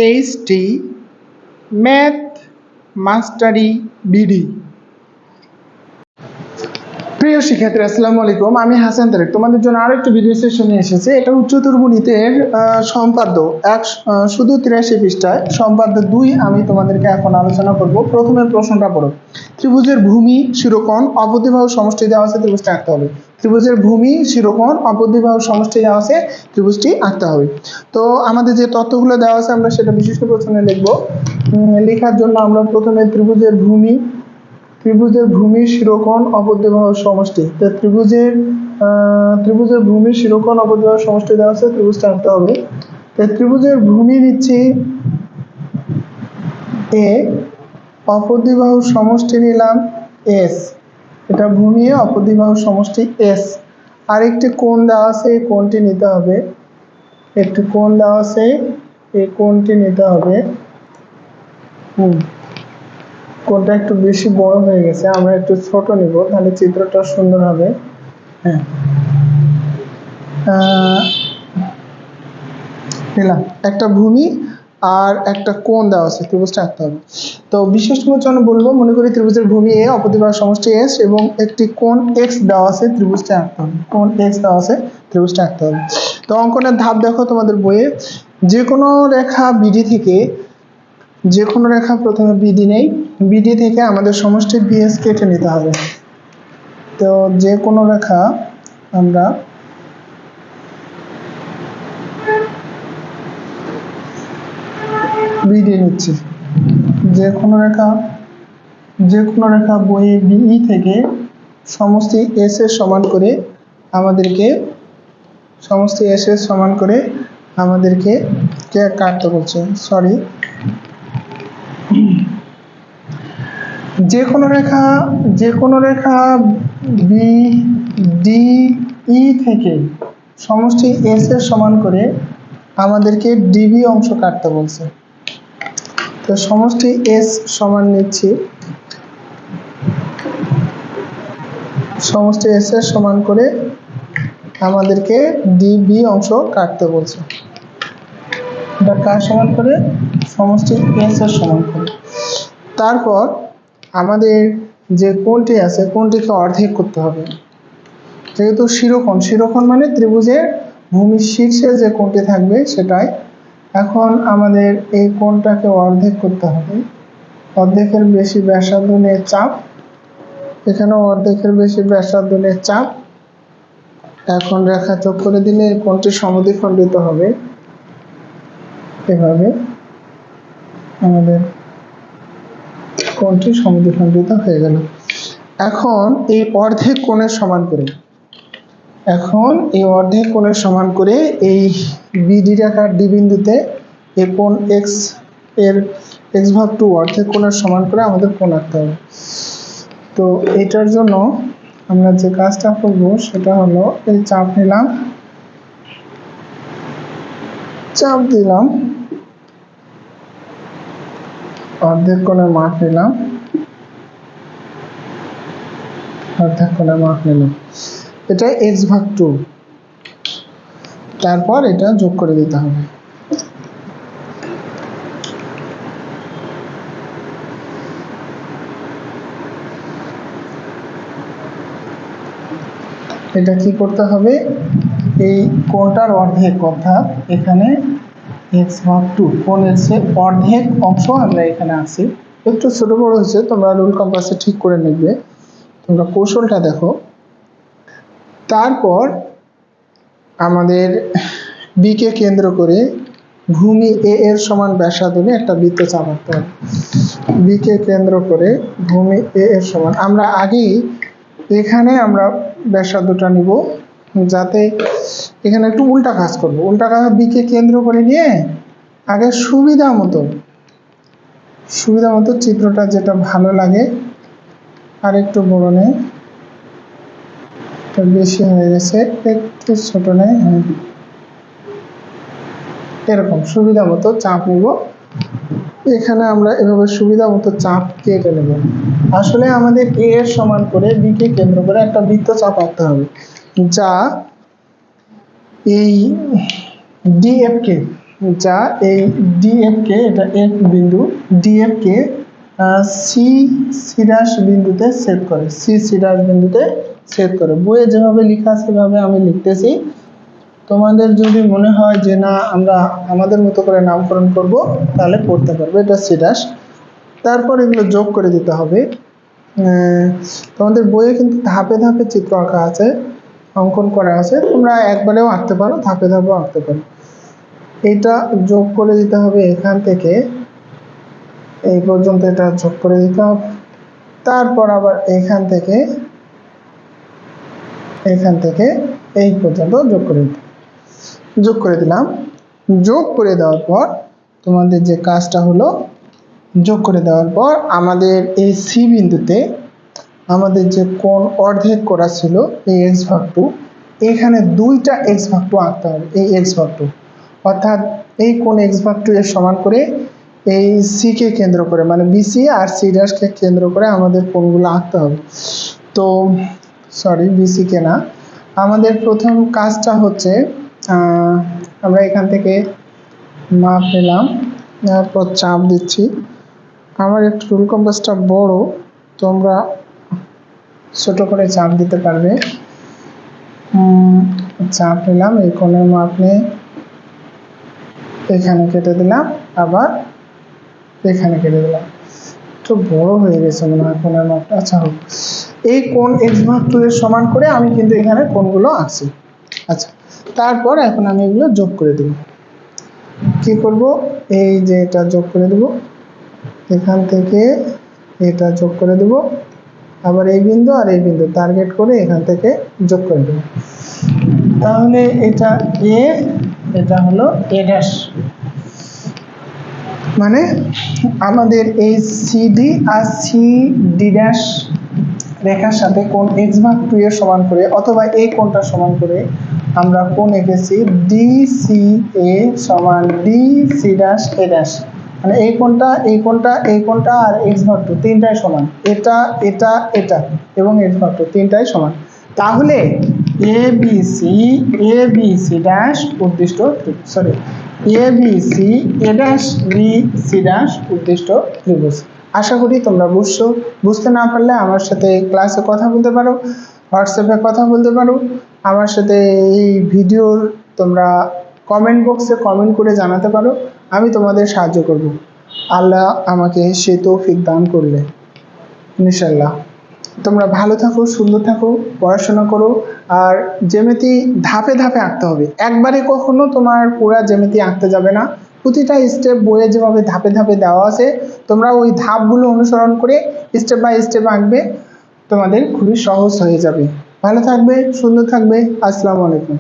HT math মাস্টারি BD. প্রিয় শিক্ষার্থী আসসালামু আলাইকুম, আমি হাসান তারেক তোমাদের জন্য আরো একটি ভিডিও সেশন নিয়ে এসেছি। এটা উচ্চতর গণিতের সম্পাদ্য শুধু 83 পৃষ্ঠায় সম্পাদ্য 2 আমি তোমাদেরকে এখন আলোচনা করব। প্রথমে প্রশ্নটা পড়ো। ত্রিভুজের ভূমি শিরোকোণ অপদ্বিবাহু সমষ্টি দেওয়া আছে, ত্রিভুজটা আঁকতে হবে। ত্রিভুজের ভূমি শিরোকোণ অপদ্বিবাহু সমষ্টি দেওয়া আছে, ত্রিভুজটি আঁকতে হবে। তো আমাদের যে তথ্যগুলো দেওয়া আছে আমরা সেটা বিশিষ্ট প্রশ্নে লিখবো। লেখার জন্য আমরা প্রথমে ত্রিভুজের ভূমি শিরোকোণ অপদ্বিবাহু সমষ্টি, ত্রিভুজের ভূমি শিরোকোণ অপদ্বিবাহু সমষ্টি দেওয়া আছে, ত্রিভুজটা আঁকতে হবে। ত্রিভুজের ভূমি নিচ্ছি এ, অপদ্বিবাহু সমষ্টি নিলাম এস, এটা ভূমি অপদ্বিবাহু সমষ্টি এস। আরেকটি কোণ দেওয়া আছে, এই কোণটি নিতে হবে। একটি কোণ দেওয়া আছে, এই কোণটি নিতে হবে। কোণটা একটু বেশি বড় হয়ে গেছে, আমরা একটু ছোট নিব, তাহলে চিত্রটা সুন্দর হবে। হ্যাঁ, নিলাম একটা ভূমি আর একটা কোণ দেওয়া আছে, ত্রিভুজটা আঁকতে হবে। তো বিশেষ জন্য বলবো, মনে করি ত্রিভুজের ভূমি এ, অপদ্বিবাহু সমষ্টি এস এবং একটি কোণ এক্স দেওয়া আছে, ত্রিভুজটা আঁকতে হবে। কোণ এক্স দেওয়া আছে, ত্রিভুজটা আঁকতে হবে। তো অঙ্কনের ধাপ দেখো তোমাদের বইয়ে। যে কোনো রেখা বিডি থেকে, যে কোনো রেখা প্রথমে বিডি নেই, বিডি থেকে আমাদের সমষ্টির বিএস কেটে নিতে হবে। তো যে কোনো রেখা আমরা বিডি নিচ্ছি, যে কোনো রেখা বইয়ে বিই থেকে সমষ্টি এস এর সমান করে আমাদেরকে কে কাটতে বলছে, সরি, যে কোনো রেখা বি ডি ই থেকে সমষ্টি এস এর সমান করে আমাদেরকে ডিবি অংশ কাটতে বলছে। তো সমষ্টি এস সমান নিচ্ছি, সমষ্টি এস এর সমান করে আমাদেরকে ডিবি অংশ কাটতে বলছে। এটা কার সমান করে? সমষ্টি এস এর সমান করে। তারপর আমাদের যে কোণটি আছে, কোণটিকে অর্ধেক করতে হবে। যেহেতু শিরোকোণ মানে ত্রিভুজের ভূমির শীর্ষে যে কোণটি থাকবে সেটাই। এখন আমাদের এই কোণটাকে অর্ধেক করতে হবে। অর্ধেকের বেশি ব্যাসার্ধ নিয়ে চাপ, এখানেও অর্ধেকের বেশি ব্যাসার্ধ নিয়ে চাপ। এখন রেখা যোগ করে দিলে এই কোণটি সমদ্বিখণ্ডিত হবে। এভাবে আমাদের কোণটি সমদ্বিখণ্ডিত হয়ে গেল। এখন এই অর্ধেক কোণের সমান করে এই বিডি রেখার ডি বিন্দুতে এই কোণ এক্স এর x/2 অর্ধেক কোণের সমান করে আমাদের কোণ আঁকতে হবে। তো এটার জন্য আমরা যে কাজটা করব সেটা হলো, এই চাপ নিলাম, চাপ দিলাম, অর্ধেক কোণের মাপ নিলাম, এটা x/2। তারপর এটা যোগ করে দিতে হবে। এটা কি করতে হবে? এই কোণটার অর্ধেক, অর্থাৎ এখানে x/2 কোণের সে অর্ধেক অংশ আমরা এখানে আছি। একটু ছোট বড় হয়েছে, তোমরা রুল কম্পাসে ঠিক করে নেবে। তোমরা কৌশলটা দেখো। তারপর আমাদের বি কে কেন্দ্র করে ভূমি এ এর সমান ব্যাসার্ধ নিয়ে একটা বৃত্ত চাপাতে হবে। বি কে কেন্দ্র করে ভূমি এ এর সমান, আমরা আগেই এখানে আমরা ব্যাসার্ধটা নিব, যাতে এখানে একটু উল্টা কাজ করবো। উল্টা কাজ, বি কে কেন্দ্র করে নিয়ে আগে সুবিধা মতো চিত্রটা যেটা ভালো লাগে, আর একটু বড় নেই, বেশি হয়ে গেছে, একটু ছোট নেই, এরকম সুবিধা মতো চাপ নিব। এখানে আমরা এভাবে সুবিধা মতো চাপ কেটে নেব। আসলে আমাদের এ এর সমান করে বি কে কেন্দ্র করে একটা বৃত্ত চাপ আঁকতে হবে, যা এই ডিএফ কে যা এই ডিএফ কে, এটা এফ বিন্দু, ডিএফ কে সি সিডাস বিন্দুতে সেট করে, সি সিডাস বিন্দুতে সেট করে। বইয়ে যেভাবে লেখা আছে সেভাবে আমি লিখতেছি। তোমাদের যদি মনে হয় যে না আমরা আমাদের মতো করে নামকরণ করব, তাহলে করতে পারবে। এটা সিডাস। তারপর এগুলো যোগ করে দিতে হবে। তোমাদের বইয়ে কিন্তু ধাপে ধাপে চিত্র আঁকা আছে, অঙ্কন করা আছে, তোমরা একবারেও আঁকতে পারো, ধাপে ধাপেও আঁকতে পারো। এটা যোগ করে দিতে হবে এখান থেকে এই পর্যন্ত, এটা যোগ করে দিতে হবে। তারপর আবার এখান থেকে এই পর্যন্ত যোগ করে দিতে, যোগ করে দিলাম। যোগ করে দেওয়ার পর তোমাদের যে কাজটা হলো, যোগ করে দেওয়ার পর আমাদের এই সি বিন্দুতে আমাদের যে কোণ অর্ধেক করা ছিল এই এক্স ভাগ টু, এখানে দুইটা এক্স ভাগ টু আঁকতে হবে। এই এক্স ভাগ টু অর্থাৎ এই কোণ এক্স ভাগ টু এর সমান করে এই সি কে কেন্দ্র করে, মানে বিসি আর সি ড্যাশকে কেন্দ্র করে আমাদের কোণগুলো আঁকতে হবে। তো সরি, বিসি কে না, আমাদের প্রথম কাজটা হচ্ছে আমরা এখান থেকে মাপ নিলাম, তারপর চাপ দিচ্ছি। আমার একটু রুল কম্পাসটা বড়, তোমরা ছোট করে চাপ দিতে পারবে। চাপ নিলাম, এই কোণের মাপ নিয়ে এখানে কেটে দিলাম, আবার এখানে কেটে দিলাম। তো বড় হয়ে গেছে মনে হয় কোণের মাপটা। আচ্ছা হোক, এই কোণ এক্স ভাগ টু এর সমান করে আমি কিন্তু এখানে কোণগুলো আঁকছি। আচ্ছা, তারপর এখন আমি এগুলো যোগ করে দেব। কি করব, এই যে এটা যোগ করে দেব, এখান থেকে এটা যোগ করে দেব, আবার এই বিন্দু আর এই বিন্দু টার্গেট করে এখান থেকে যোগ করে দেব। তাহলে এটা এ, এটা হলো এ ড্যাশ। মানে আমাদের এই সিডি আর সিডি ড্যাশ রেখার সাথে কোণ এক্স ভাগ টু এর সমান করে অথবা এই কোণটা সমান করে আমরা কোণ এঁকেছি ডিসি এ সমান ডিসি ড্যাশ এ ড্যাশ। মানে এই কোণটা এই কোণটা এই কোণটা আর এক্স ভাগ টু তিনটাই সমান, এটা এটা এটা এবং এক্স ভাগ টু তিনটাই সমান। তাহলে A B C dash উদ্দিষ্ট sorry A B C a dash B C dash উদ্দিষ্ট ত্রিভুজ। আশা করি তোমরা বুঝছো। বুঝতে না পারলে আমার সাথে ক্লাসে কথা বলতে পারো, হোয়াটসঅ্যাপে কথা বলতে পারো, আমার সাথে এই ভিডিওর তোমরা কমেন্ট বক্সে কমেন্ট করে জানাতে পারো, আমি তোমাদের সাহায্য করব। আল্লাহ আমাকে সে তৌফিক দান করলে ইনশাআল্লাহ। তোমরা ভালো থাকো, সুন্দর থাকো, পড়াশোনা করো। আর জ্যামিতি ধাপে ধাপে আঁকতে হবে, একবারে কখনো তোমার পুরা জ্যামিতি আঁকতে যাবে না। প্রতিটা স্টেপ বইয়ে যেভাবে ধাপে ধাপে দেওয়া আছে তোমরা ওই ধাপগুলো অনুসরণ করে স্টেপ বাই স্টেপ আঁকবে, তোমাদের খুবই সহজ হয়ে যাবে। ভালো থাকবে, সুন্দর থাকবে। আসসালামু আলাইকুম।